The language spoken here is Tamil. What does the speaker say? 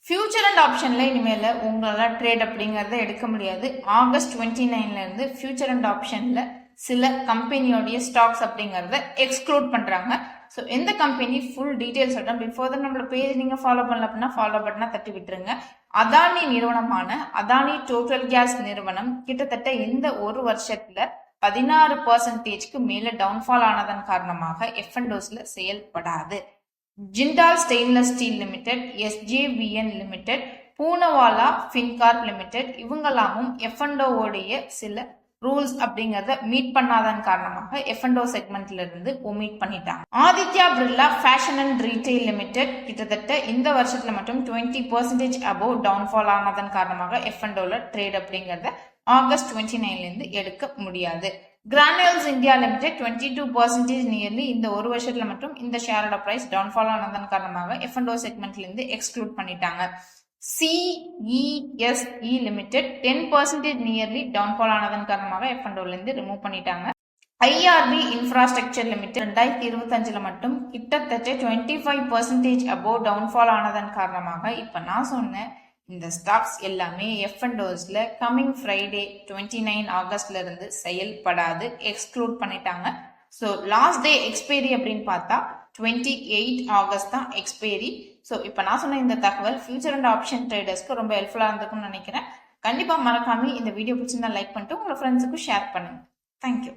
ஃபியூச்சர் அண்ட் ஆப்ஷனில் இனிமேல் உங்களால் ட்ரேட் அப்படிங்கிறத எடுக்க முடியாது. ஆகஸ்ட் 29 ஃபியூச்சர் அண்ட் ஆப்ஷனில் சில கம்பெனியோடைய ஸ்டாக்ஸ் அப்படிங்கிறத எக்ஸ்க்ளூட் பண்ணுறாங்க. ஸோ எந்த கம்பெனி ஃபுல் டீட்டெயில்ஸ் சொல்கிறேன். பிஃபோர் தான் நம்மளோட பேஜ் நீங்கள் ஃபாலோ பண்ணல அப்படின்னா ஃபாலோ பட்டனா தட்டி விட்டுருங்க. அதானி நிறுவனமான அதானி டோட்டல் கேஸ் நிறுவனம் கிட்டத்தட்ட இந்த ஒரு வருஷத்துல 16% மேல டவுன்ஃபால் ஆனதன் காரணமாக எஃப்என்டோஸ்ல செயல்படாது. Jindal stainless steel limited, SJVN limited, Poonawalla Fincorp limited இவங்கெல்லாமும் எஃப்என்டோவுடைய சில ரூல்ஸ் அப்படிங்கறத மீட் பண்ணாதன் காரணமாக எஃப்என்டோ செக்மெண்ட்ல இருந்து ஒமிட் பண்ணிட்டாங்க. Aditya Birla fashion and retail limited கிட்டத்தட்ட இந்த வருஷத்துல மட்டும் 20% அபோவ் டவுன்ஃபால் ஆனதன் காரணமாக எஃப்என்டோல ட்ரேட் அப்படிங்கறத ஆகஸ்ட் 29 எடுக்க முடியாது. கிரானுல்ஸ் இந்தியா லிமிடெட் 22% நியர்லி இந்த ஒரு வருஷத்துல மட்டும் இந்த ஷேரோட பிரைஸ் டவுன்ஃபால் ஆனதன் காரணமாக எஃப்என்டோ செக்மெண்ட்ல இருந்து எக்ஸ்க்ளூட் பண்ணிட்டாங்க. CESE லிமிடெட் 10% நியர்லி டவுன்ஃபால் ஆனதன் காரணமாக எஃப்என்டோல இருந்து ரிமூவ் பண்ணிட்டாங்க. IRB இன்ஃப்ராஸ்ட்ரக்சர் லிமிடெட் 2025 மட்டும் கிட்டத்தட்ட 25% அபோவ் டவுன்ஃபால் ஆனதன் காரணமாக இப்ப நான் சொன்ன இந்த ஸ்டாக்ஸ் எல்லாமே எஃப்என்டோஸ்ல கமிங் ஃப்ரைடே 29 ஆகஸ்ட்ல இருந்து செயல்படாது, எக்ஸ்க்ளூட் பண்ணிட்டாங்க. ஸோ லாஸ்ட் டே எக்ஸ்பைரி அப்படின்னு பார்த்தா 28 ஆகஸ்ட் தான் எக்ஸ்பைரி. ஸோ இப்போ நான் சொன்ன இந்த தகவல் ஃபியூச்சர் அண்ட் ஆப்ஷன் ட்ரேடர்ஸ்க்கு ரொம்ப ஹெல்ப்ஃபுல்லாக இருந்திருக்கும்னு நினைக்கிறேன். கண்டிப்பாக மறக்காம இந்த வீடியோ பிடிச்சிருந்தா லைக் பண்ணிட்டு உங்களோட ஃப்ரெண்ட்ஸுக்கும் ஷேர் பண்ணுங்க. தேங்க்யூ.